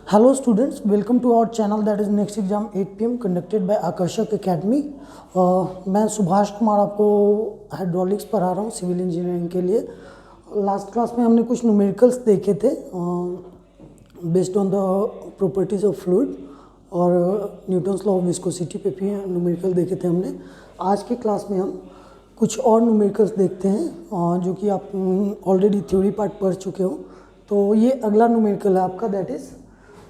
Hello students, welcome to our channel that is next exam 8 PM conducted by आकर्षक academy. मैं सुभाष कुमार आपको hydraulics पढ़ा रहा हूँ सिविल इंजीनियरिंग के लिए। लास्ट क्लास में हमने कुछ न्यूमेरिकल्स देखे थे based on the properties of fluid और न्यूटन्स लॉ ऑफ विस्कोसिटी पे भी न्यूमेरिकल देखे थे हमने। आज की क्लास में हम कुछ और न्यूमेरिकल्स देखते हैं जो कि आप ऑलरेडी थ्योरी पार्ट पढ़ चुके हो। तो ये अगला न्यूमेरिकल है आपका, that is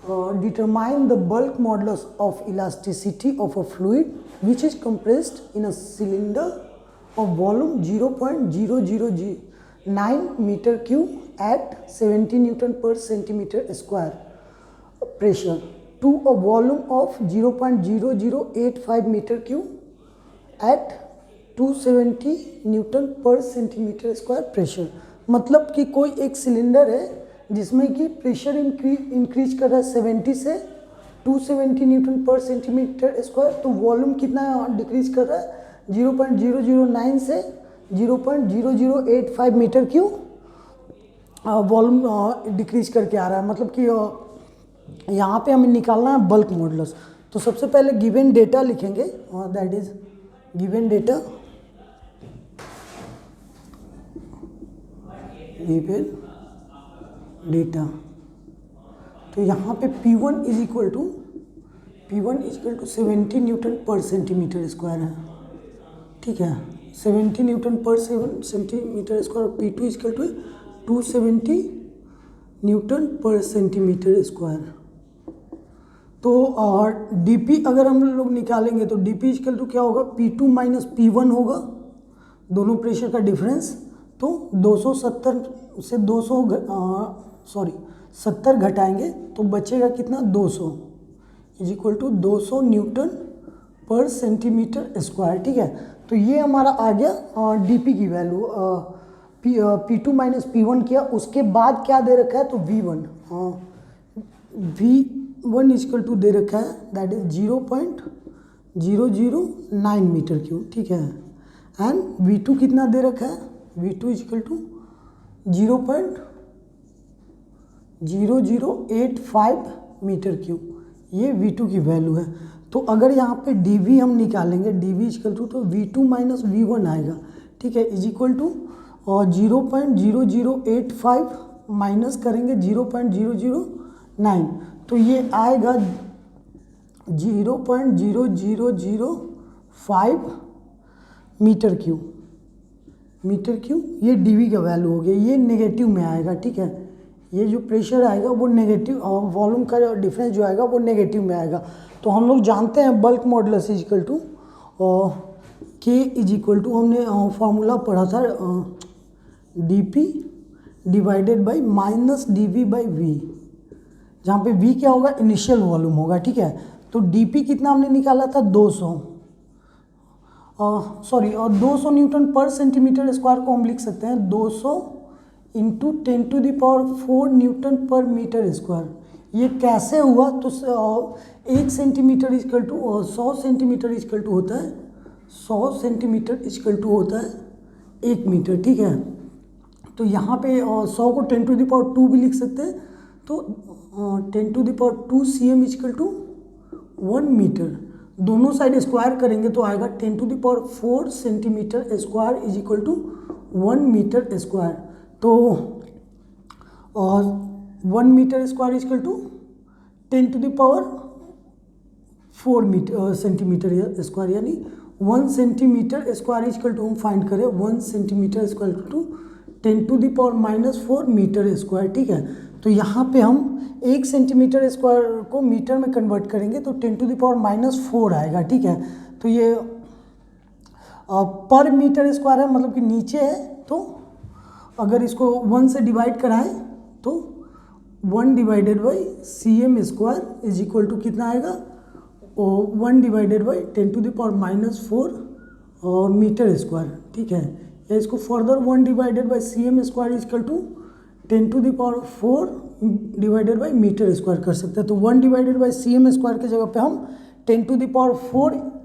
determine the bulk modulus of elasticity of a fluid which is compressed in a cylinder of volume 0.0009 meter cube at 70 Newton per centimeter square pressure to a volume of 0.0085 meter cube at 270 Newton per centimeter square pressure। मतलब कि कोई एक cylinder है जिसमें कि pressure increase कर रहा है 70 से 270 न्यूटन पर सेंटीमीटर स्क्वायर, तो वॉल्यूम कितना डिक्रीज कर रहा है 0.009 से 0.0085 मीटर क्यूब वॉल्यूम डिक्रीज करके आ रहा है। मतलब कि यहाँ पे हमें निकालना है बल्क मॉडुलस। तो सबसे पहले गिवन डेटा लिखेंगे, that is given data, given data. तो यहाँ पे P1 is equal to 70 newton per centimetre square है, ठीक है। 70 newton per centimetre square. P2 is equal to 270 newton per centimetre square. तो DP अगर हम लोग निकालेंगे तो DP इज इक्वल टू क्या होगा, P2 माइनस P1 होगा, दोनों प्रेशर का डिफरेंस। तो 270 से 70 घटाएंगे तो बचेगा कितना, 200 is equal to 200 Newton per centimetre square, ठीक है। तो ये हमारा आ गया DP की वैल्यू। P2 माइनस P1 किया, उसके बाद क्या दे रखा है तो V1, V1 is equal to दे रखा है, दैट इज 0.009 मीटर क्यूब, ठीक है। एंड V2 कितना दे रखा है, V2 is equal to 0.0085 metre cube, ये V2 की वैल्यू है। तो अगर यहाँ पे DV हम निकालेंगे, DV इक्वल टू तो V2 माइनस V1 आएगा, ठीक है, इज इक्वल टू 0.0085 माइनस करेंगे 0.009, तो ये आएगा 0.0005 मीटर क्यूब। ये DV का वैल्यू हो गया, ये नेगेटिव में आएगा, ठीक है। ये जो प्रेशर आएगा वो नेगेटिव, वॉल्यूम का जो डिफरेंस जो आएगा वो नेगेटिव में आएगा। तो हम लोग जानते हैं bulk modulus is equal to K is equal to, हमने फार्मूला पढ़ा था DP divided by minus DV by V, जहाँ पे V क्या होगा, इनिशियल वॉल्यूम होगा, ठीक है। तो DP कितना हमने निकाला था 200 न्यूटन पर सेंटीमीटर स्क्वायर को हम लिख सकते हैं 200 into 10⁴ newton per metre square. ये कैसे हुआ, तो 1 centimetre is equal to 100 centimetre is equal to होता है 100 सेंटीमीटर इजकल टू होता है 1 मीटर, ठीक है। तो यहाँ पे 100 को 10⁻² भी लिख सकते हैं, तो 10⁻² cm इजकल टू 1 मीटर। दोनों साइड स्क्वायर करेंगे तो आएगा 10⁴ centimetre square is equal to 1 metre square. तो 1 metre square is equal to 10⁴ centimetre square, यानी 1 centimetre square is equal to, हम फाइंड करें 1 centimetre square to 10⁻⁻⁴ metre square, ठीक है। तो यहाँ पे हम 1 सेंटीमीटर स्क्वायर को मीटर में कन्वर्ट करेंगे तो 10⁻⁻⁴ आएगा, ठीक है। तो ये पर मीटर स्क्वायर है, मतलब कि नीचे है, तो अगर इसको 1 से डिवाइड कराएं तो 1 divided by cm square is equal to कितना आएगा, 1 डिवाइडेड बाई 10⁻⁴ मीटर स्क्वायर, ठीक है। या इसको further 1 divided by cm square is equal to 10⁴ divided by metre square कर सकते हैं। तो 1 डिवाइडेड बाई cm स्क्वायर की जगह पे हम 10⁴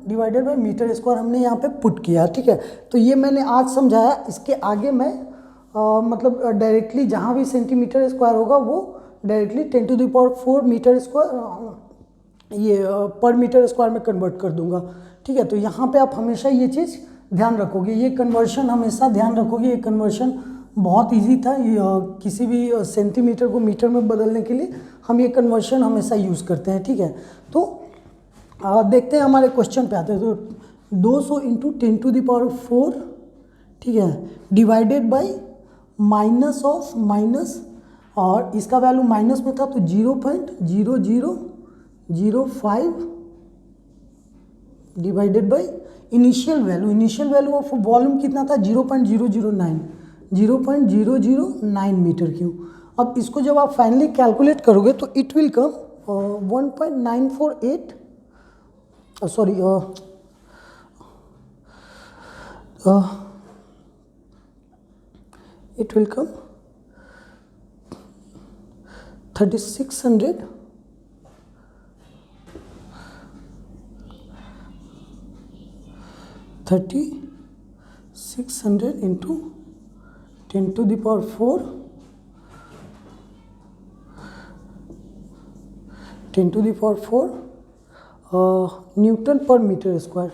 डिवाइडेड बाई मीटर स्क्वायर हमने यहाँ पे पुट किया, ठीक है। तो ये मैंने आज समझाया, इसके आगे मैं मतलब डायरेक्टली जहाँ भी सेंटीमीटर स्क्वायर होगा वो डायरेक्टली 10⁴ मीटर स्क्वायर ये पर मीटर स्क्वायर में कन्वर्ट कर दूंगा। ठीक है, तो यहाँ पे आप हमेशा ये चीज़ ध्यान रखोगे, ये कन्वर्शन हमेशा ध्यान रखोगे। ये कन्वर्शन बहुत इजी था, ये किसी भी सेंटीमीटर को मीटर में बदलने के लिए हम ये कन्वर्शन हमेशा यूज़ करते हैं। ठीक है, तो देखते हैं हमारे क्वेश्चन पे आते हैं। तो 200 इंटू 10⁴, ठीक है, divided by minus of minus, और इसका वैल्यू माइनस में था तो 0.0005 divided by initial value of volume कितना था 0.009 मीटर क्यूब। अब इसको जब आप फाइनली कैलकुलेट करोगे तो it will come 1.948 sorry it will come 3600 into 10⁴ newton per metre square,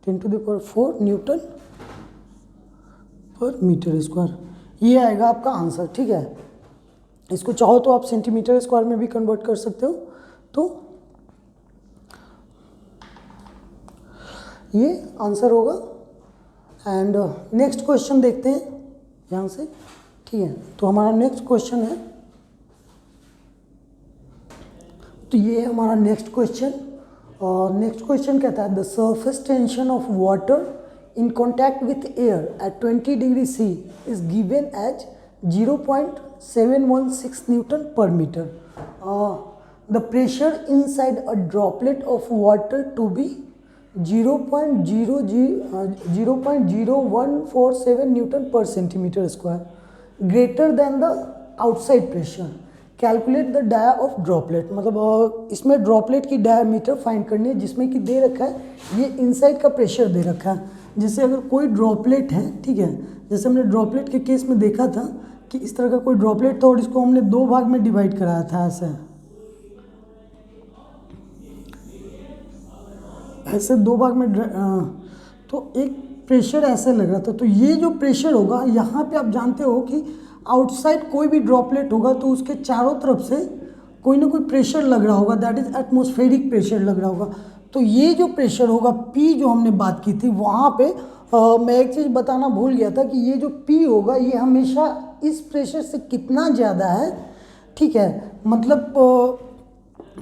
10⁴ newton per metre square, ये आएगा आपका आंसर। ठीक है, इसको चाहो तो आप सेंटीमीटर स्क्वायर में भी कन्वर्ट कर सकते हो। तो ये आंसर होगा। एंड नेक्स्ट क्वेश्चन देखते हैं यहाँ से। ठीक है, तो हमारा नेक्स्ट क्वेश्चन है, तो ये है हमारा नेक्स्ट क्वेश्चन। और नेक्स्ट क्वेश्चन कहता है the surface tension of water in contact with air at 20 degree C is given as 0.716 Newton per meter. The pressure inside a droplet of water to be 0.0147 Newton per centimeter square greater than the outside pressure. Calculate the dia of droplet. मतलब इसमें droplet की diameter find करनी है, जिसमें कि दे रखा है ये इनसाइड का प्रेशर दे रखा है। जैसे अगर कोई ड्रॉपलेट है, ठीक है, जैसे हमने ड्रॉपलेट के केस में देखा था कि इस तरह का कोई ड्रॉपलेट था और इसको हमने दो भाग में डिवाइड कराया था, ऐसे दो भाग में तो एक प्रेशर ऐसे लग रहा था। तो ये जो प्रेशर होगा यहाँ पे आप जानते हो कि आउटसाइड कोई भी ड्रॉपलेट होगा तो उसके चारों तरफ से कोई ना कोई प्रेशर लग रहा होगा, दैट इज एटमॉस्फेरिक प्रेशर लग रहा होगा। तो ये जो प्रेशर होगा P जो हमने बात की थी वहाँ पे मैं एक चीज़ बताना भूल गया था कि ये जो P होगा ये हमेशा इस प्रेशर से कितना ज़्यादा है। ठीक है, मतलब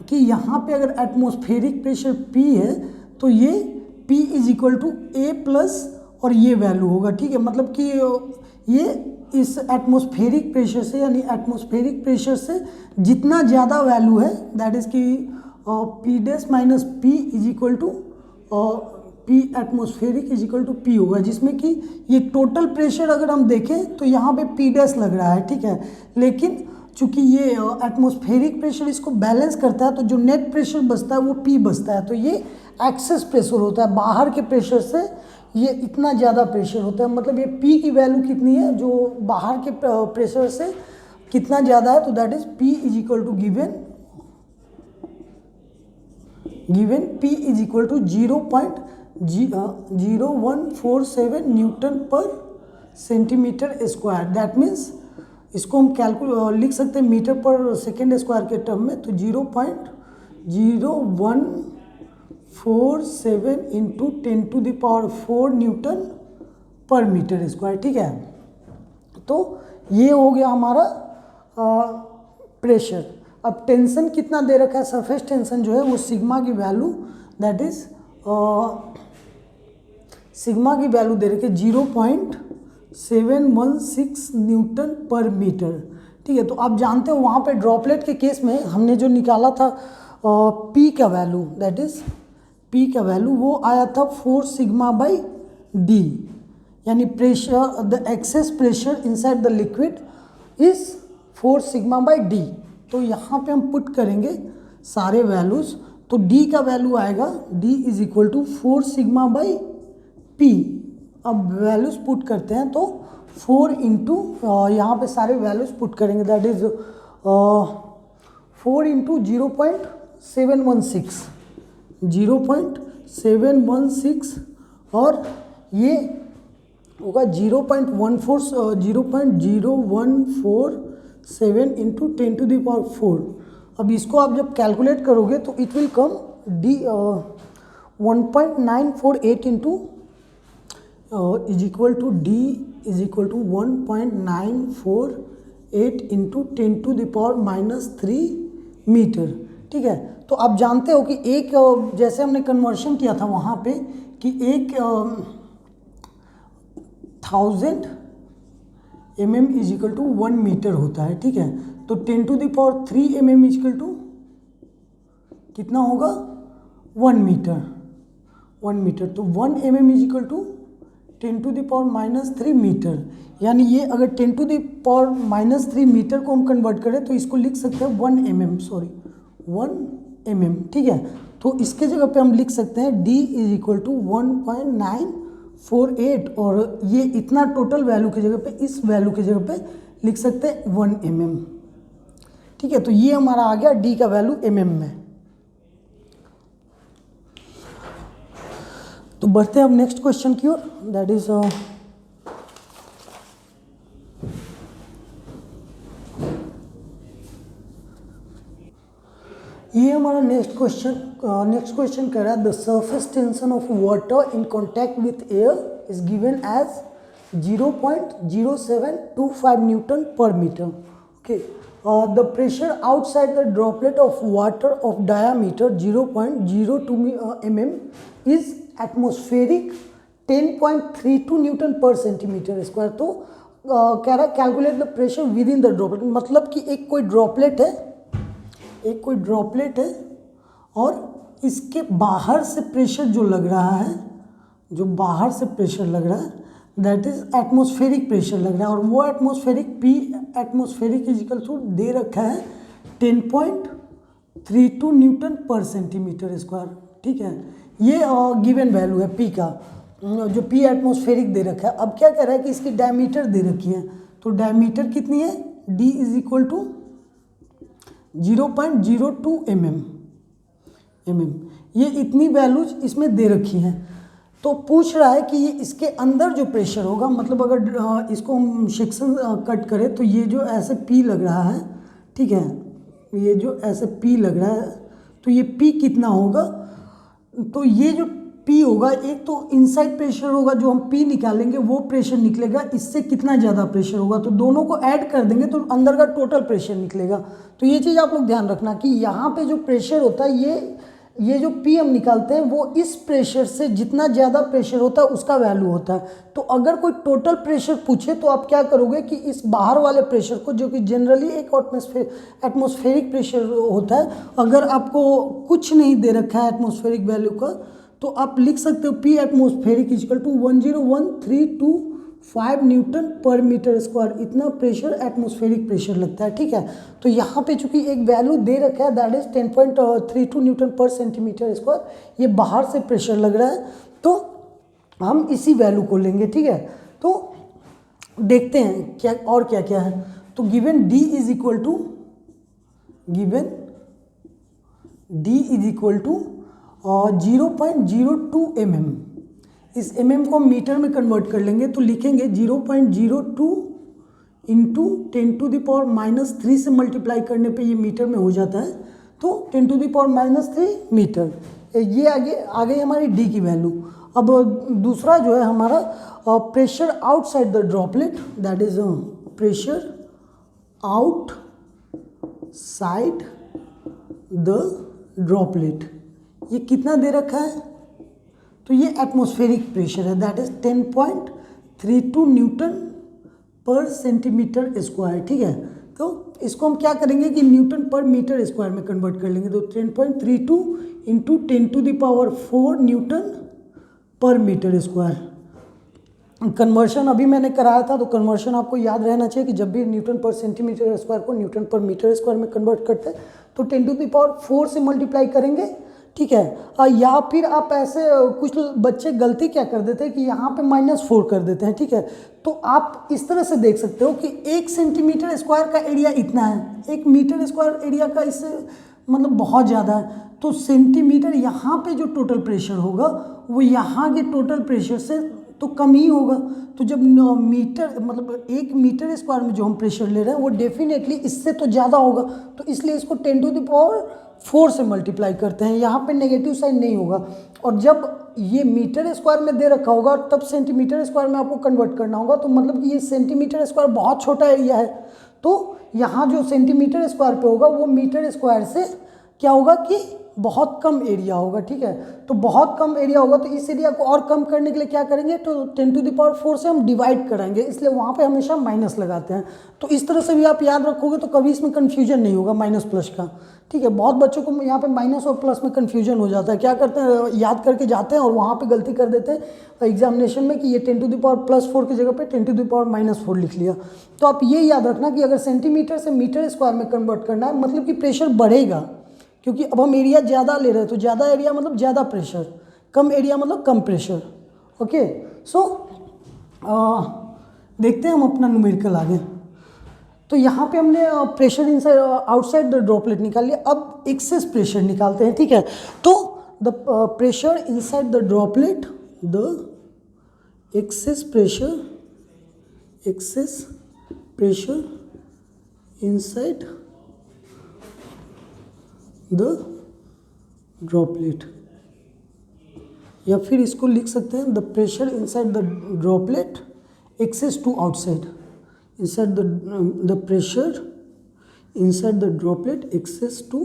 कि यहाँ पे अगर एटमॉस्फेरिक प्रेशर P है तो ये P = A प्लस और ये वैल्यू होगा। ठीक है, मतलब कि ये इस एटमॉस्फेरिक प्रेशर से, यानी एटमॉस्फेरिक प्रेशर से जितना ज़्यादा वैल्यू है दैट इज़ कि P dash minus P P atmospheric P होगा, जिसमें कि ये टोटल प्रेशर अगर हम देखें तो यहाँ पे P डैश लग रहा है। ठीक है, लेकिन चूंकि ये एटमॉस्फेरिक प्रेशर इसको बैलेंस करता है तो जो नेट प्रेशर बचता है वो P बचता है। तो ये एक्सेस प्रेशर होता है, बाहर के प्रेशर से ये इतना ज़्यादा प्रेशर होता है। मतलब ये P की वैल्यू कितनी है जो बाहर के प्रेशर से कितना ज़्यादा है, तो that is P = given P = 0.0147 Newton per centimetre square. That means इसको हम लिख सकते हैं मीटर पर सेकेंड स्क्वायर के टर्म में, तो 0.0147 into 10⁴ newton per metre square. ठीक है, तो ये हो गया हमारा प्रेशर। अब टेंशन कितना दे रखा है, सरफेस टेंशन जो है वो सिग्मा की वैल्यू दैट इज सिग्मा की वैल्यू दे रखी है 0.716 न्यूटन पर मीटर। ठीक है, तो आप जानते हो वहाँ पे ड्रॉपलेट के केस में हमने जो निकाला था P का वैल्यू, दैट इज P का वैल्यू वो आया था 4 सिग्मा बाई D, यानी pressure the excess pressure inside the liquid is 4 sigma by D। तो यहाँ पे हम पुट करेंगे सारे वैल्यूज़, तो D का वैल्यू आएगा D = 4 सिग्मा बाई P। अब वैल्यूज़ पुट करते हैं तो 4 इंटू यहाँ पे सारे वैल्यूज़ पुट करेंगे दैट इज 4 इंटू 0.716 और ये होगा 0.0147 इंटू 10⁴। अब इसको आप जब कैलकुलेट करोगे तो it will come d 1.948 into is equal to d is equal to 1.948 into 10⁻³ metre. ठीक है, तो आप जानते हो कि एक जैसे हमने कन्वर्शन किया था वहाँ पे कि एक 1000 mm is equal to 1 metre होता है। ठीक है, तो 10⁻³ mm इज इक्वल टू कितना होगा 1 मीटर। 1 मीटर तो 1 mm is equal to 10⁻³ metre, यानी ये अगर 10⁻³ मीटर को हम कन्वर्ट करें तो इसको लिख सकते हैं 1 mm। ठीक है, तो इसके जगह पे हम लिख सकते हैं d इज इक्वल टू 1.948 और ये इतना टोटल वैल्यू की जगह पे इस वैल्यू की जगह पे लिख सकते हैं 1 mm। ठीक है, तो ये हमारा आ गया d का वैल्यू mm में। तो बढ़ते हैं अब नेक्स्ट क्वेश्चन की ओर, दैट इज ये हमारा नेक्स्ट क्वेश्चन कह रहा है the surface tension of water in contact with air is given as 0.0725 newton per metre. Okay, the pressure outside the droplet of water of diameter 0.02 mm is atmospheric 10.32 newton per centimetre square. तो कह रहा है calculate the pressure within the droplet, मतलब कि एक कोई droplet है और इसके बाहर से प्रेशर जो लग रहा है, दैट इज एटमॉस्फेरिक प्रेशर लग रहा है, और वो एटमॉस्फेरिक इज इक्वल टू दे रखा है 10.32 न्यूटन पर सेंटीमीटर स्क्वायर। ठीक है, ये गिवन वैल्यू है पी का, जो पी एटमॉस्फेरिक दे रखा है। अब क्या कह रहा है कि इसकी डायमीटर दे रखी है, तो डायमीटर कितनी है D is equal to 0.02 mm। ये इतनी वैल्यूज इसमें दे रखी हैं। तो पूछ रहा है कि ये इसके अंदर जो प्रेशर होगा, मतलब अगर इसको हम सेक्शन कट करें तो ये जो ऐसे पी लग रहा है, ठीक है, ये जो ऐसे पी लग रहा है, तो ये पी कितना होगा, तो ये जो पी होगा, एक तो इनसाइड प्रेशर होगा जो हम पी निकालेंगे वो प्रेशर निकलेगा, इससे कितना ज़्यादा प्रेशर होगा, तो दोनों को ऐड कर देंगे तो अंदर का टोटल प्रेशर निकलेगा। तो ये चीज़ आप लोग ध्यान रखना कि यहाँ पे जो प्रेशर होता है, ये जो पी हम निकालते हैं वो इस प्रेशर से जितना ज़्यादा प्रेशर होता है उसका वैल्यू होता है। तो अगर कोई टोटल प्रेशर पूछे तो आप क्या करोगे कि इस बाहर वाले प्रेशर को, जो कि जनरली एक एटमॉस्फेरिक प्रेशर होता है, अगर आपको कुछ नहीं दे रखा है एटमॉस्फेरिक वैल्यू का, तो आप लिख सकते हो P atmospheric equal to 101,325 newton per metre square, इतना प्रेशर एटमॉस्फेरिक प्रेशर लगता है। ठीक है, तो यहाँ पे चूंकि एक वैल्यू दे रखा है that is 10.32 newton per centimetre square, ये बाहर से प्रेशर लग रहा है, तो हम इसी वैल्यू को लेंगे। ठीक है, तो देखते हैं क्या और क्या क्या है। तो given D is equal to 0.02 mm, इस mm को हम मीटर में कन्वर्ट कर लेंगे, तो लिखेंगे 0.02 इंटू 10⁻³ से मल्टीप्लाई करने पे ये मीटर में हो जाता है, तो 10⁻³ मीटर। ये आ गई हमारी डी की वैल्यू। अब दूसरा जो है हमारा pressure outside the droplet, that is pressure outside the droplet, ये कितना दे रखा है, तो ये एटमॉस्फेरिक प्रेशर है, that is 10.32 newton per centimetre square. ठीक है, तो इसको हम क्या करेंगे कि न्यूटन पर मीटर स्क्वायर में कन्वर्ट कर लेंगे, तो 10.32 into 10⁴ newton per metre square. Conversion अभी मैंने कराया था, तो कन्वर्शन आपको याद रहना चाहिए कि जब भी न्यूटन पर सेंटीमीटर स्क्वायर को न्यूटन पर मीटर स्क्वायर में कन्वर्ट करते हैं तो 10⁴ से मल्टीप्लाई करेंगे ठीक है। या फिर आप ऐसे कुछ बच्चे गलती क्या कर देते हैं कि यहाँ पे -4 कर देते हैं, ठीक है। तो आप इस तरह से देख सकते हो कि 1 सेंटीमीटर स्क्वायर का एरिया इतना है, 1 मीटर स्क्वायर एरिया का इससे मतलब बहुत ज़्यादा है। तो सेंटीमीटर यहाँ पे जो टोटल प्रेशर होगा वो यहाँ के टोटल प्रेशर से तो कम ही होगा। तो जब मीटर मतलब 1 मीटर स्क्वायर में जो हम प्रेशर ले रहे हैं वो डेफिनेटली इससे तो ज़्यादा होगा। तो इसलिए इसको 10⁴ से मल्टीप्लाई करते हैं, यहाँ पे नेगेटिव साइन नहीं होगा। और जब ये मीटर स्क्वायर में दे रखा होगा तब सेंटीमीटर स्क्वायर में आपको कन्वर्ट करना होगा। तो मतलब कि ये सेंटीमीटर स्क्वायर बहुत छोटा एरिया है, तो यहाँ जो सेंटीमीटर स्क्वायर पे होगा वो मीटर स्क्वायर से क्या होगा कि बहुत कम एरिया होगा, ठीक है। तो बहुत कम एरिया होगा, तो इस एरिया को और कम करने के लिए क्या करेंगे, तो 10⁴ से हम डिवाइड कराएंगे, इसलिए वहाँ पे हमेशा माइनस लगाते हैं। तो इस तरह से भी आप याद रखोगे तो कभी इसमें कन्फ्यूजन नहीं होगा माइनस प्लस का, ठीक है। बहुत बच्चों को यहाँ पे माइनस और प्लस में कन्फ्यूजन हो जाता है, क्या करते हैं याद करके जाते हैं और वहाँ पे गलती कर देते हैं एग्जामिनेशन में कि ये 10⁻+4 की जगह पे 10⁻⁻4 लिख लिया। तो आप ये याद रखना कि अगर सेंटीमीटर से मीटर स्क्वायर में कन्वर्ट करना है मतलब कि प्रेशर बढ़ेगा, क्योंकि अब हम एरिया ज़्यादा ले रहे हैं। तो ज़्यादा एरिया मतलब ज़्यादा प्रेशर, कम एरिया मतलब कम प्रेशर। ओके, सो देखते हैं हम अपना न्यूमेरिकल आगे। तो यहाँ पे हमने pressure inside outside the droplet निकाल लिया। अब एक्सेस प्रेशर निकालते हैं, ठीक है। तो the pressure inside the droplet, the excess pressure inside the droplet, या फिर इसको लिख सकते हैं the pressure inside the droplet excess to outside, inside the pressure inside the droplet excess to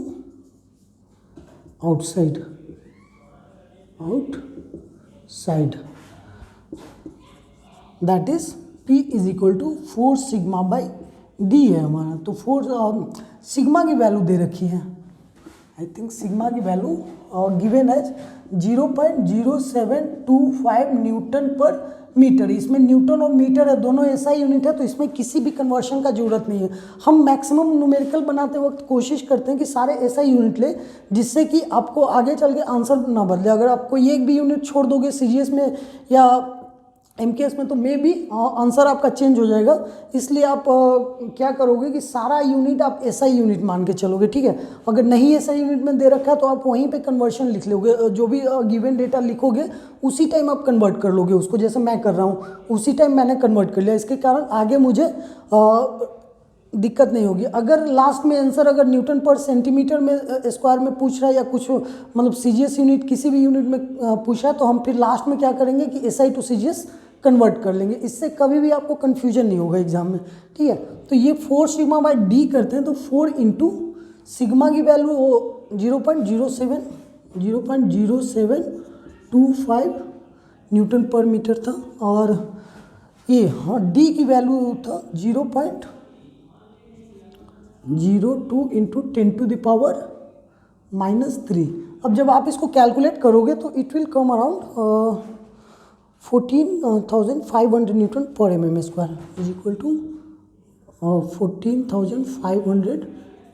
outside, that is P = 4 σ/d है हमारा। तो 4 sigma की वैल्यू दे रखी है, आई थिंक सिग्मा की value given as 0.0725 newton per metre. इसमें Newton और metre है, दोनों ऐसा ही यूनिट है, तो इसमें किसी भी कन्वर्शन का जरूरत नहीं है। हम मैक्सिमम न्यूमेरिकल बनाते वक्त कोशिश करते हैं कि सारे ऐसा यूनिट ले जिससे कि आपको आगे चल के आंसर ना बदले। अगर आप कोई एक भी यूनिट छोड़ दोगे सीजीएस में या एमकेएस में तो मे भी आंसर आपका चेंज हो जाएगा। इसलिए आप क्या करोगे कि सारा यूनिट आप एसआई यूनिट मान के चलोगे, ठीक है। अगर नहीं एसआई यूनिट में दे रखा है तो आप वहीं पे कन्वर्शन लिख लोगे, जो भी गिवन डेटा लिखोगे उसी टाइम आप कन्वर्ट कर लोगे उसको, जैसे मैं कर रहा हूँ उसी टाइम मैंने कन्वर्ट कर लिया। इसके कारण आगे मुझे दिक्कत नहीं होगी। अगर लास्ट में आंसर अगर न्यूटन पर सेंटीमीटर में स्क्वायर में पूछ रहा है या कुछ मतलब सीजीएस यूनिट किसी भी यूनिट में पूछा है तो हम फिर लास्ट में क्या करेंगे कि एसआई टू सीजीएस कन्वर्ट कर लेंगे। इससे कभी भी आपको कन्फ्यूजन नहीं होगा एग्जाम में, ठीक है। तो ये 4 σ/d करते हैं, तो 4 इंटू सिग्मा की वैल्यू 0.0725 न्यूटन पर मीटर था, और ये डी की वैल्यू था 0.02 इंटू 10⁻⁻3। अब जब आप इसको कैलकुलेट करोगे तो it will come around 14,500 newton per mm square is equal to 14,500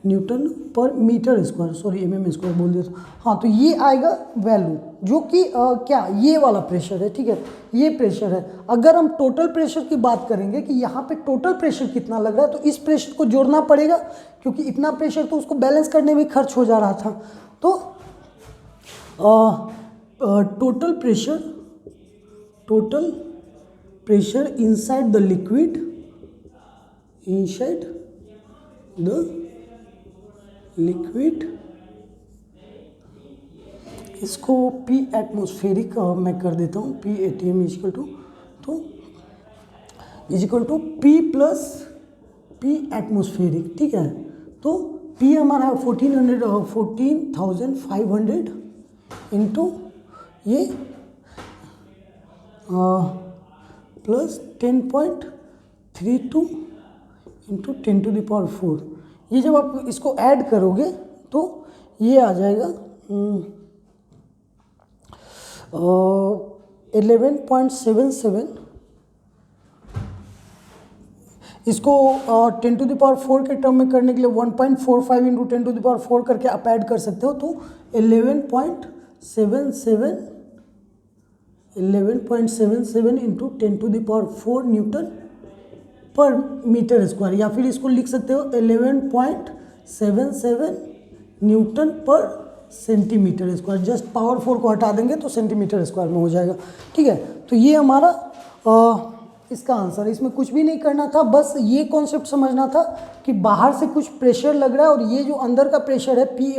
newton per metre square, sorry mm square बोल दिया था। हाँ, तो ये आएगा वैल्यू जो कि क्या ये वाला प्रेशर है, ठीक है, ये प्रेशर है। अगर हम टोटल प्रेशर की बात करेंगे कि यहाँ पे टोटल प्रेशर कितना लग रहा है, तो इस प्रेशर को जोड़ना पड़ेगा क्योंकि इतना प्रेशर तो उसको बैलेंस करने में खर्च हो जा रहा था। तो total pressure inside the liquid, इसको P एटमोस्फेरिक मैं कर देता हूँ, P ATM equal to P plus P atmospheric, ठीक है। तो P हमारा 14,500 इंटू ये प्लस 10.32 इंटू 10⁴। ये जब आप इसको ऐड करोगे तो ये आ जाएगा 11.77 इसको 10⁴ के टर्म में करने के लिए 1.45 इंटू 10⁴ करके आप ऐड कर सकते हो, तो 11.77 into 10⁴ newton per metre square, या फिर इसको लिख सकते हो 11.77 Newton per centimetre square. Just power 4 को हटा देंगे तो सेंटीमीटर स्क्वायर में हो जाएगा। ठीक है, तो ये हमारा इसका आंसर। इसमें कुछ भी नहीं करना था, बस ये कॉन्सेप्ट समझना था कि बाहर से कुछ प्रेशर लग रहा है और ये जो अंदर का प्रेशर है पी,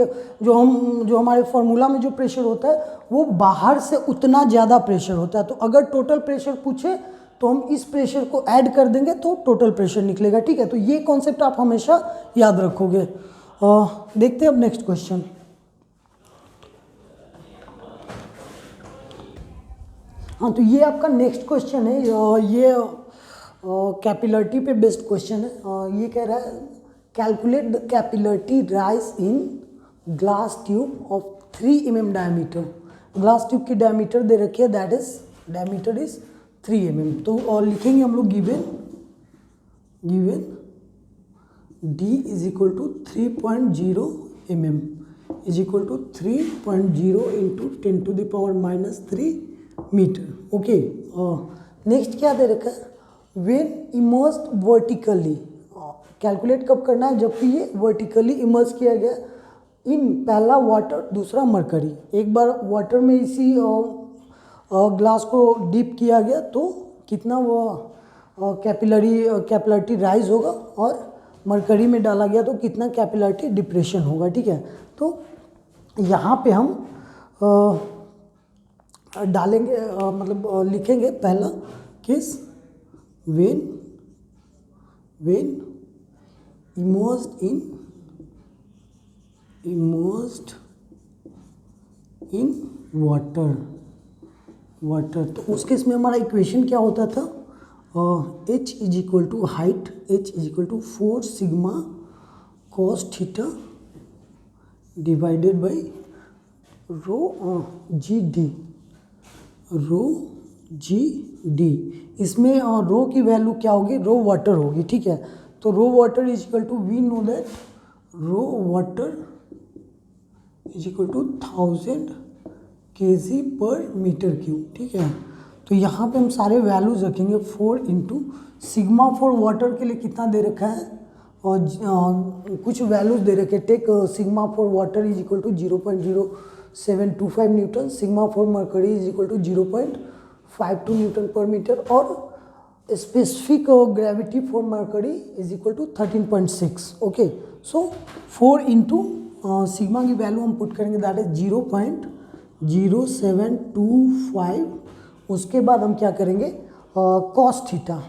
जो हमारे फॉर्मूला में जो प्रेशर होता है वो बाहर से उतना ज़्यादा प्रेशर होता है। तो अगर टोटल प्रेशर पूछे तो हम इस प्रेशर को ऐड कर देंगे तो टोटल प्रेशर निकलेगा। ठीक है, तो ये कॉन्सेप्ट आप हमेशा याद रखोगे। देखते हैं अब नेक्स्ट क्वेश्चन। हाँ, तो ये आपका नेक्स्ट क्वेश्चन है, ये कैपिलरिटी पे बेस्ड क्वेश्चन है। ये कह रहा है calculate the capillarity rise in glass tube of 3 mm diameter. Glass tube की डायमीटर दे रखी है, that is diameter is 3 mm। तो और लिखेंगे हम लोग given d is equal to 3.0 mm is equal to 3.0 into 10⁻³ metre. Okay, next क्या दे रखा है, व्हेन इमर्स्ड वर्टिकली। कैलकुलेट कब करना है, जबकि ये वर्टिकली इमर्स किया गया इन पहला वाटर दूसरा मरकरी। एक बार वाटर में इसी ग्लास को डीप किया गया तो कितना वो कैपिलरिटी राइज होगा, और मरकरी में डाला गया तो कितना कैपिलरिटी डिप्रेशन होगा। ठीक है, तो यहाँ पे हम डालेंगे, मतलब लिखेंगे पहला case, when immersed in water. तो उस केस में हमारा इक्वेशन क्या होता था, h is equal to height, h is equal to 4 sigma cos theta divided by rho G D. इसमें रो की वैल्यू क्या होगी, रो वाटर होगी। ठीक है, तो rho water is equal to, we know that rho water is equal to 1000 kg per metre cube. ठीक है, तो यहाँ पे हम सारे वैल्यूज रखेंगे। 4 इंटू सिग्मा फॉर वाटर के लिए कितना दे रखा है, और कुछ वैल्यूज दे रखे। Take sigma for water is equal to 0.0725 newton, sigma for mercury is equal to 0.52 newton per metre, और specific gravity for mercury is equal to 13.6। Okay, so 4 into sigma की वैल्यू हम पुट करेंगे, that is 0.0725। उसके बाद हम क्या करेंगे, cos theta.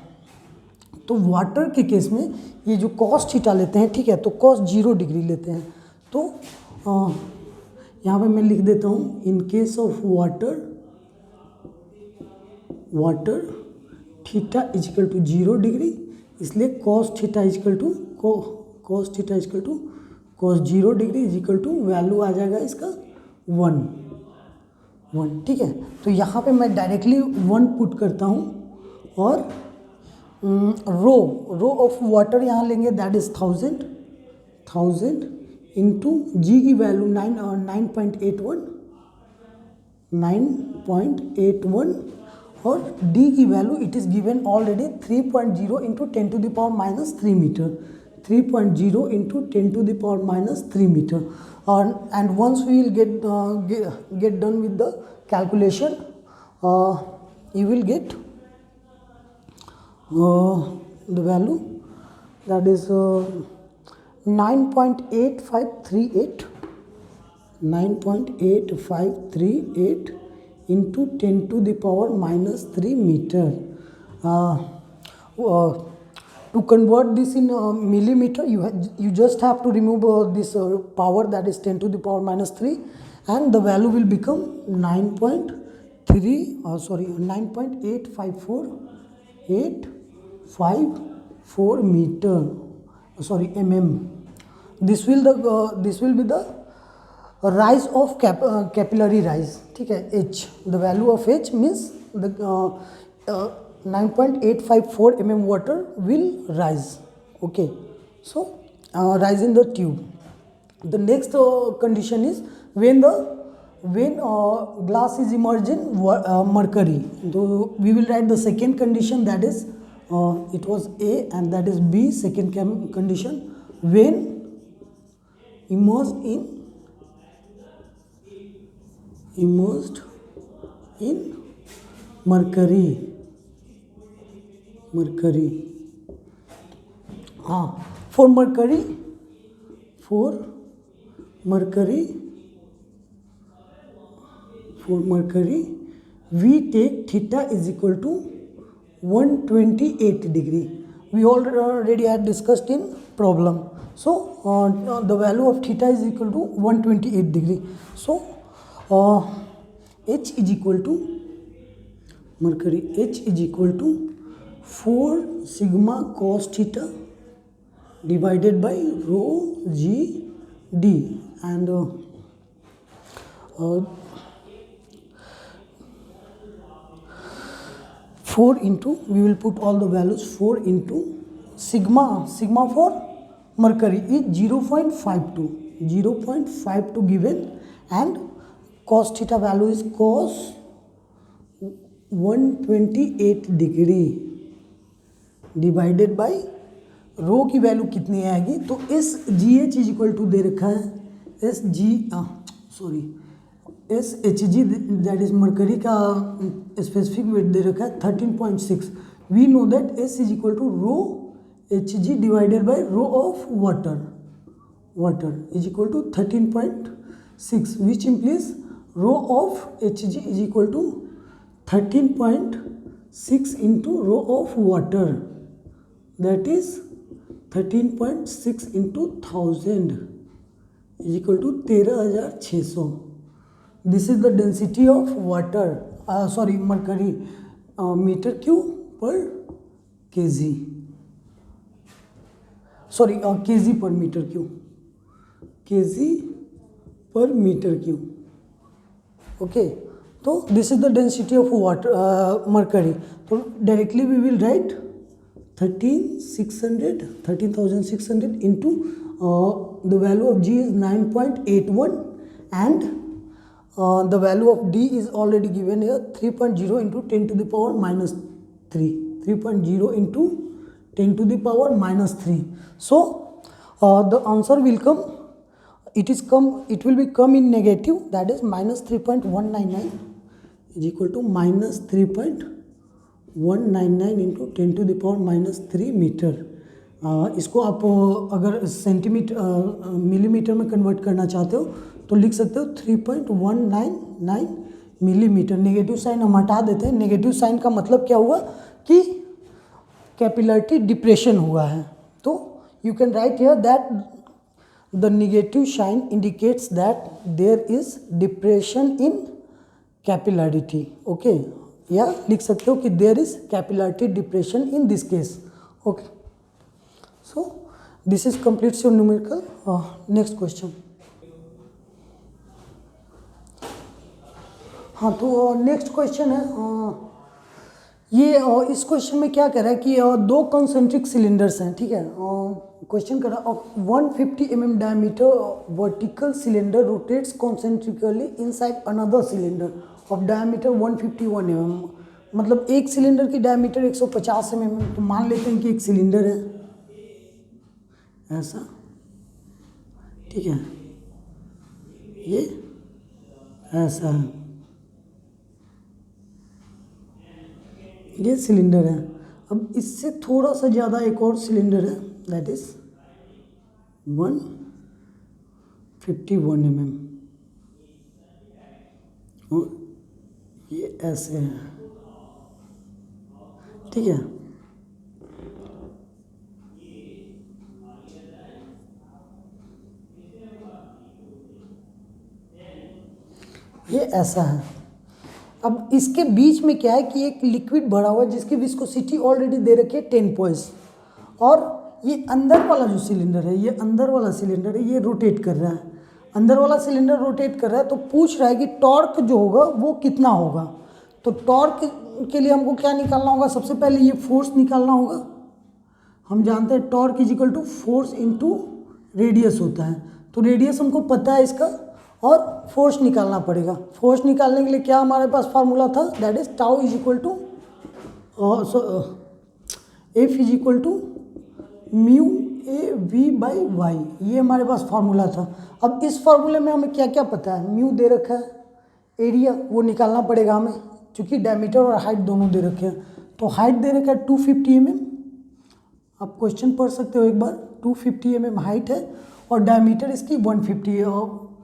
तो वाटर के केस में ये जो कॉस थीटा लेते हैं, ठीक है, तो कॉस 0 डिग्री लेते हैं। तो यहाँ पे मैं लिख देता हूँ, in case of water theta is equal to 0 degree, इसलिए cos theta is equal to cos 0 degree is equal to value आ जाएगा इसका 1। ठीक है, तो यहाँ पे मैं डायरेक्टली 1 पुट करता हूँ, और रो ऑफ वाटर यहाँ लेंगे, दैट इज 1000 इंटू जी की वैल्यू 9.81 और डी की value it is given already 3.0 into 10⁻³ metre, 3.0 into 10⁻³ metre. And once we will get done with the calculation, you will get the value, that is 9.8538 into 10⁻³ meter. To convert this in millimeter, you just have to remove this power, that is 10⁻³ and the value will become 9.854854 meter, mm. This will be the rise of capillary rise. ठीक है, h, the value of h means 9.854 mm water will rise. Okay, so rise in the tube. The next condition is when glass is immersed in mercury. So we will write the second condition, that is it was A, and that is B. Second condition, when immersed in mercury. For mercury we take theta is equal to 128 degree. We already had discussed in problem. So the value of theta is equal to 128 degree. So H is equal to mercury, H is equal to 4 sigma cos theta divided by rho g d, and 4 into, we will put all the values, 4 into sigma for mercury is 0.52 given, and cos theta value is cos 128 degree divided by rho की value कितनी आएगी, तो S G H is equal to दे रखा है S H G that is mercury का specific weight दे रखा है 13.6. We know that S is equal to rho H G divided by rho of water is equal to 13.6, which implies rho of H G is equal to 13.6 into rho of water, that is 13.6 into 1000 is equal to 13,600. This is the density of water, mercury meter cube per kg. Kg per meter cube. Okay. So this is the density of water, mercury. So directly we will write 13,600 into the value of G is 9.81, and the value of D is already given here 3.0 into 10 to the power minus 3. 3.0 into 10 to the power minus 3. So the answer will come. It will be come in negative, that is minus 3.199 is equal to minus 3.199 into 10 to the power minus 3 metre. इसको आप अगर centimetre millimetre में convert करना चाहते हो तो लिख सकते हो 3.199 मिलीमीटर. नेगेटिव साइन हम हटा देते हैं. नेगेटिव साइन का मतलब क्या हुआ कि कैपिलरिटी डिप्रेशन हुआ है. तो you can write here that the negative sign indicates that there is depression in capillarity. Okay, या लिख सकते हो कि there is capillarity depression in this case. Okay, so this is completes your numerical. Next question. हाँ, तो next question है ये इस क्वेश्चन में क्या कह रहा है कि दो कंसेंट्रिक सिलेंडर्स हैं. ठीक है, क्वेश्चन कर रहा है 150 mm diameter vertical cylinder rotates concentrically inside another cylinder of diameter 151 mm. मतलब एक सिलेंडर की डायमीटर 150 mm. तो मान लेते हैं कि एक सिलेंडर है ऐसा. ठीक है, ये ऐसा है, ये सिलेंडर है. अब इससे थोड़ा सा ज़्यादा एक और सिलेंडर है, दैट इज 151 mm, और ये ऐसे है. ठीक है, ये ऐसा है. अब इसके बीच में क्या है कि एक लिक्विड भरा हुआ है जिसकी विस्कोसिटी ऑलरेडी दे रखी है 10 पॉइंट्स, और ये अंदर वाला जो सिलेंडर है, ये अंदर वाला सिलेंडर है, ये रोटेट कर रहा है. अंदर वाला सिलेंडर रोटेट कर रहा है, तो पूछ रहा है कि टॉर्क जो होगा वो कितना होगा. तो टॉर्क के लिए हमको क्या निकालना होगा, सबसे पहले ये फोर्स निकालना होगा। हम जानते हैं torque is equal to force into radius होता है, तो रेडियस हमको पता है इसका, और फोर्स निकालना पड़ेगा। फोर्स निकालने के लिए क्या हमारे पास फार्मूला था, that is tau is equal to F is equal to mu A V by Y, ये हमारे पास फार्मूला था। अब इस फार्मूले में हमें क्या क्या पता है, म्यू दे रखा है, एरिया वो निकालना पड़ेगा हमें, क्योंकि डायमीटर और हाइट दोनों दे रखे हैं। तो हाइट दे रखा है 250 mm, आप क्वेश्चन पढ़ सकते हो एक बार, 250 mm हाइट है, और डायमीटर इसकी 150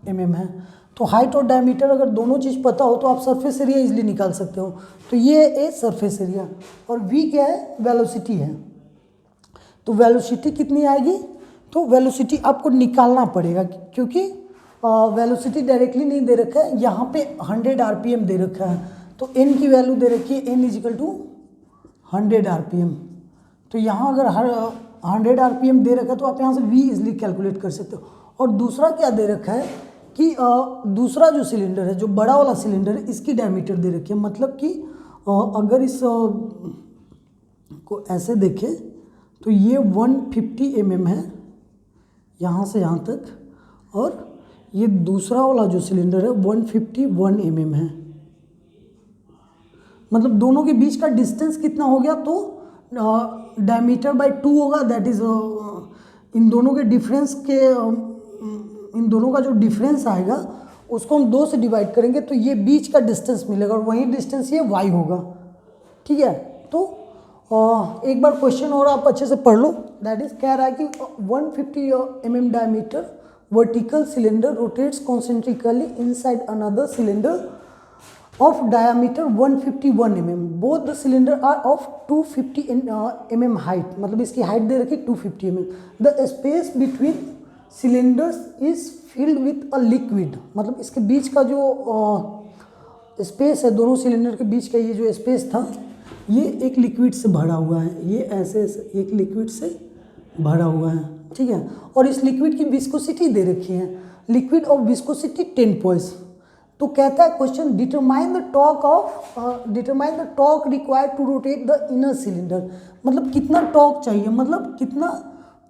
mm है। तो हाइट और डायमीटर अगर दोनों चीज़ पता हो तो आप सरफेस एरिया इजीली निकाल सकते हो। तो ये है सरफेस एरिया, और v क्या है, वेलोसिटी है। तो वेलोसिटी कितनी आएगी, तो वेलोसिटी आपको निकालना पड़ेगा, क्योंकि वेलोसिटी डायरेक्टली नहीं दे रखा है, यहाँ पे 100 RPM दे रखा है। तो n की वैल्यू दे रखी है, n is equal to 100 RPM। तो यहाँ अगर 100 RPM दे रखा है तो आप यहाँ से v इजली कैलकुलेट कर सकते हो। और दूसरा क्या दे रखा है कि दूसरा जो सिलेंडर है, जो बड़ा वाला सिलेंडर है, इसकी डायमीटर दे रखी है। मतलब कि अगर इस को ऐसे देखें तो ये 150 mm है यहाँ से यहाँ तक, और ये दूसरा वाला जो सिलेंडर है 151 mm है। मतलब दोनों के बीच का डिस्टेंस कितना हो गया, तो डायमीटर बाई 2 होगा, दैट इज इन दोनों के डिफरेंस के इन दोनों का जो डिफरेंस आएगा उसको हम 2 से डिवाइड करेंगे, तो ये बीच का डिस्टेंस मिलेगा, और वही डिस्टेंस ये y होगा। ठीक है, तो एक बार क्वेश्चन और आप अच्छे से पढ़ लो। दैट इज कह रहा है कि 150 mm diameter vertical cylinder rotates concentrically inside another cylinder of diameter 151 mm. Both the cylinder are of 250 mm height. मतलब इसकी हाइट दे रखी 250 mm. The space between cylinders is filled with a liquid. मतलब इसके बीच का जो स्पेस है, दोनों cylinder के बीच का ये जो स्पेस था, ये एक लिक्विड से भरा हुआ है। ये ऐसे एक लिक्विड से भरा हुआ है, ठीक है। और इस लिक्विड की विस्कोसिटी दे रखी है, लिक्विड ऑफ विस्कोसिटी 10 poise। तो कहता है question, determine the torque required to rotate the inner cylinder. मतलब कितना टॉर्क चाहिए, मतलब कितना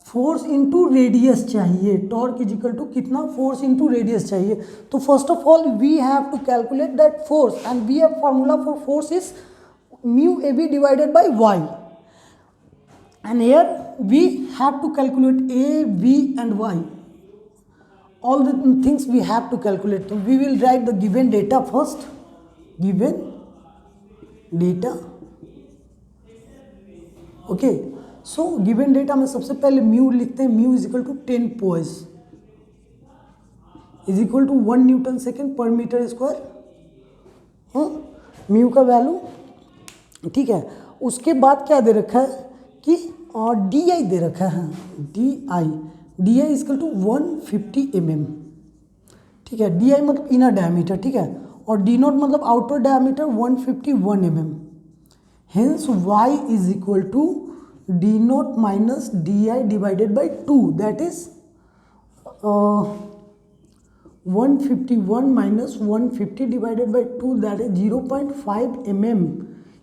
फोर्स इनटू रेडियस चाहिए। टॉर्क इज इक्वल टू कितना फोर्स इनटू रेडियस चाहिए। तो first of all we have to calculate that force, and we have formula for force is mu A B divided by Y, and here we have to calculate A V and Y, all the things we have to calculate. So we will write the given data first, given data, okay। so given data में सबसे पहले mu लिखते हैं, mu is equal to 10 poise is equal to 1 Newton second per metre square, हाँ, mu का value, ठीक है। उसके बाद क्या दे रखा है कि डी आई दे रखा है, D I is equal to 150 mm, ठीक है। डी आई मतलब इनर डायमीटर, ठीक है, और डी नॉट मतलब outer diameter 151 mm। Hence Y is equal to D naught minus D I divided by 2, that is 151 minus 150 divided by 2, that is 0.5 mm।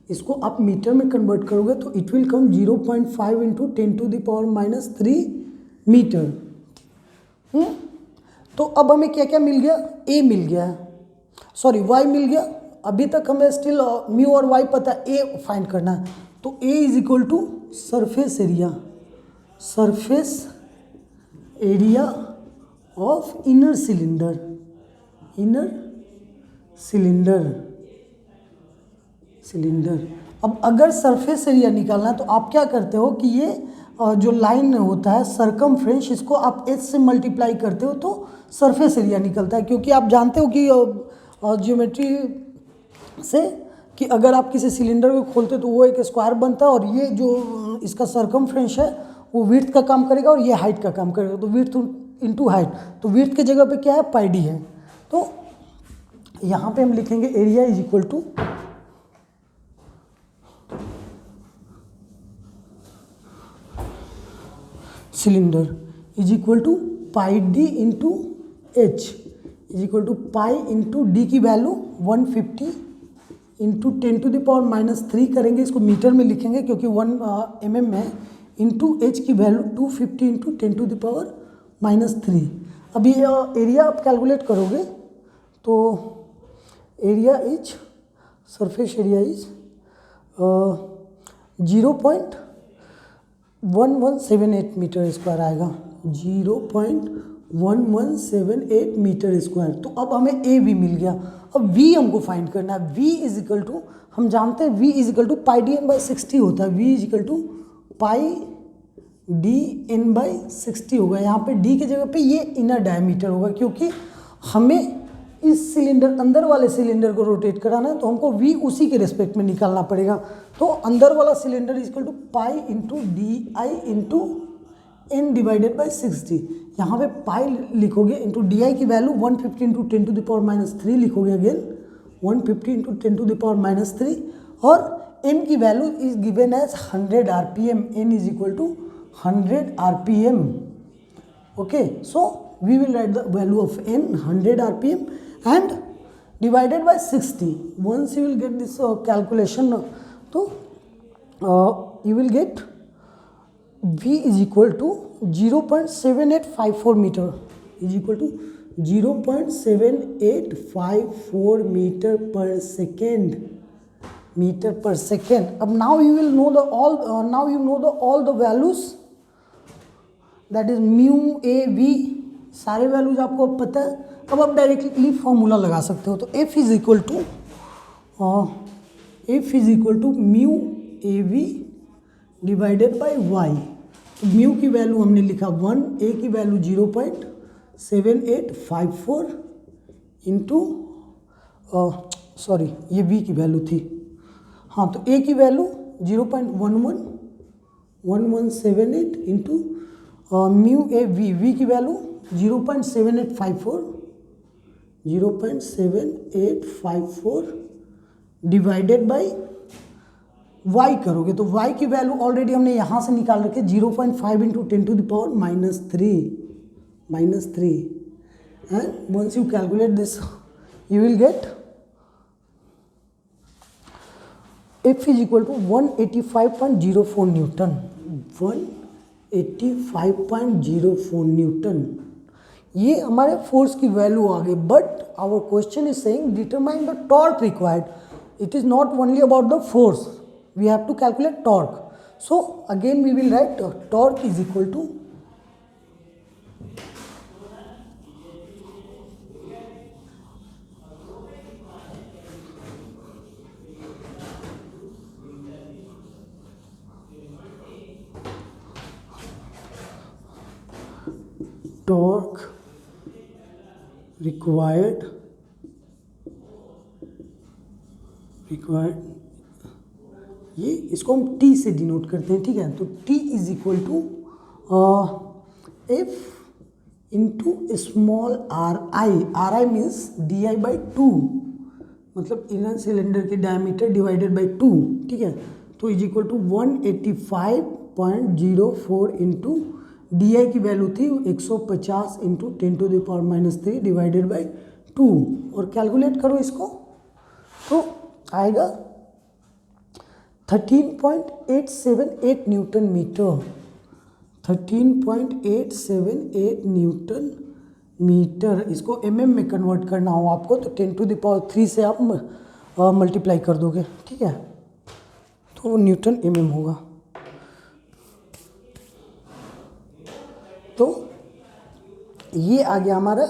इसको आप metre में कन्वर्ट करोगे तो it will come 0.5 into 10⁻³ metre. तो अब हमें क्या क्या मिल गया, ए मिल गया है, सॉरी वाई मिल गया। अभी तक हमें स्टिल म्यू और वाई पता है, ए फाइंड करना है। तो A is equal to surface area, surface area of inner cylinder, inner cylinder. अब अगर सरफेस एरिया निकालना है तो आप क्या करते हो कि ये जो लाइन होता है सरकमफ्रेंस, इसको आप एच से मल्टीप्लाई करते हो तो सरफेस एरिया निकलता है। क्योंकि आप जानते हो कि ज्योमेट्री से कि अगर आप किसी सिलेंडर को खोलते हो तो वो एक स्क्वायर बनता है, और ये जो इसका सरकमफ्रेंस है वो विड्थ का काम करेगा और ये हाइट का काम करेगा। तो विड्थ इनटू हाइट, तो विड्थ के जगह पे क्या है, पाई डी है। तो यहाँ पे हम लिखेंगे area is equal to cylinder is equal to pi D into H is equal to pi into D की वैल्यू 150 इंटू 10⁻³ करेंगे, इसको मीटर में लिखेंगे क्योंकि 1 mm में, इंटू h की वैल्यू 250 इंटू 10⁻³ अभी एरिया आप कैलकुलेट करोगे तो area is surface area is 0.1178 metre square आएगा, 0.1178 मीटर स्क्वायर। तो अब हमें ए वी मिल गया। अब v हमको फाइंड करना है। v इज इक्वल टू, हम जानते हैं v is equal to pi D N by 60 होता है। v is equal to pi D N by 60 होगा। यहाँ पे d की जगह पे ये इनर डायमीटर होगा, क्योंकि हमें इस सिलेंडर, अंदर वाले सिलेंडर को रोटेट कराना है, तो हमको v उसी के रिस्पेक्ट में निकालना पड़ेगा। तो अंदर वाला cylinder is equal to pi into D I into N divided by 60। यहाँ पे पाई लिखोगे, इंटू डी आई की वैल्यू 150 इंटू 10⁻³ लिखोगे, अगेन 150 इंटू 10⁻³, और एन की value is given as 100 RPM। N is equal to 100 RPM। Okay, so we will write the value of N 100 RPM and divided by 60. Once you will get this calculation, तो you will get v is equal to 0.7854 meter is equal to 0.7854 meter per second. अब now you will know the all the values, that is mu a v, सारे values आपको अब पता है। अब आप directly formula लगा सकते हो। तो f is equal to mu A V divided by Y. तो म्यू की वैल्यू हमने लिखा 1, ए की वैल्यू 0.7854 इंटू, सॉरी ये v की वैल्यू थी, हाँ, तो a की value 0.1178 into mu A V, v की वैल्यू 0.7854 डिवाइडेड बाई y करोगे तो y की वैल्यू ऑलरेडी हमने यहाँ से निकाल रखे 0.5 into 10⁻³ and once you calculate this you will get F is equal to 185.04 newton. 185.04 newton, ये हमारे फोर्स की वैल्यू आ गई। But our question is saying determine the torque required. It is not only about the force, we have to calculate torque. So again we will write torque is equal to torque required ये, इसको हम T से denote करते हैं, ठीक है। तो T is equal to F into small R I means DI by 2, मतलब इनर सिलेंडर के डायमीटर डिवाइडेड बाई 2, ठीक है। तो is equal to 185.04 into DI की वैल्यू थी 150 इंटू 10⁻³ डिवाइडेड बाई 2, और कैलकुलेट करो इसको तो आएगा 13.878 न्यूटन मीटर। 13.878 newton metre. इसको mm में कन्वर्ट करना हो आपको तो 10⁻³ से आप मल्टीप्लाई कर दोगे, ठीक है, तो न्यूटन mm होगा। तो ये आ गया हमारा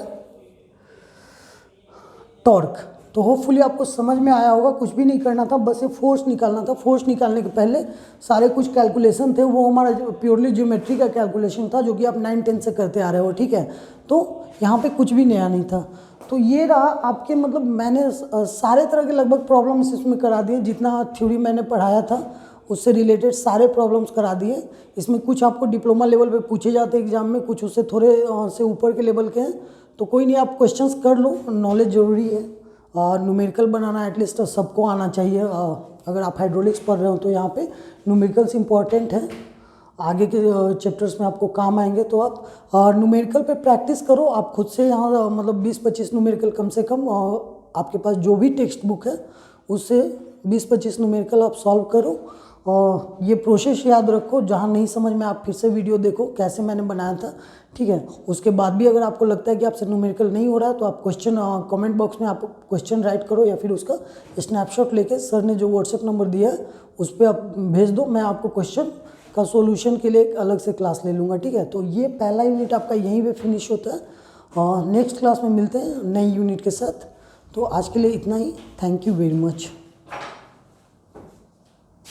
टॉर्क। तो होपफुली आपको समझ में आया होगा। कुछ भी नहीं करना था, बस ये फोर्स निकालना था। फोर्स निकालने के पहले सारे कुछ कैलकुलेशन थे, वो हमारा प्योरली ज्योमेट्री का कैलकुलेशन था जो कि आप 9-10 से करते आ रहे हो, ठीक है। तो यहाँ पे कुछ भी नया नहीं था। तो ये रहा आपके, मतलब मैंने सारे तरह के लगभग प्रॉब्लम्स इसमें करा दिए, जितना थ्योरी मैंने पढ़ाया था उससे रिलेटेड सारे प्रॉब्लम्स करा दिए। इसमें कुछ आपको डिप्लोमा लेवल पे पूछे जाते हैं एग्जाम में, कुछ उससे थोड़े से ऊपर के लेवल के हैं। तो कोई नहीं, आप क्वेश्चंस कर लो, नॉलेज ज़रूरी है। न्यूमेरिकल बनाना एटलीस्ट सबको आना चाहिए। अगर आप हाइड्रोलिक्स पढ़ रहे हो तो यहाँ पे न्यूमेरिकल्स इंपॉर्टेंट हैं, आगे के चैप्टर्स में आपको काम आएंगे। तो आप न्यूमेरिकल पे प्रैक्टिस करो। आप खुद से यहाँ मतलब 20-25 न्यूमेरिकल कम से कम आपके पास जो भी टेक्स्ट बुक है उससे 20-25 न्यूमेरिकल आप सॉल्व करो। और ये प्रोसेस याद रखो, जहाँ नहीं समझ में आप फिर से वीडियो देखो कैसे मैंने बनाया था, ठीक है। उसके बाद भी अगर आपको लगता है कि आपसे न्यूमेरिकल नहीं हो रहा है तो आप क्वेश्चन कमेंट बॉक्स में आप क्वेश्चन राइट करो, या फिर उसका स्नैपशॉट लेके सर ने जो व्हाट्सएप नंबर दिया है उस पर आप भेज दो। मैं आपको क्वेश्चन का सॉल्यूशन के लिए एक अलग से क्लास ले लूँगा, ठीक है। तो ये पहला यूनिट आपका यहीं पे फिनिश होता है और नेक्स्ट क्लास में मिलते हैं नई यूनिट के साथ। तो आज के लिए इतना ही। Thank you very much.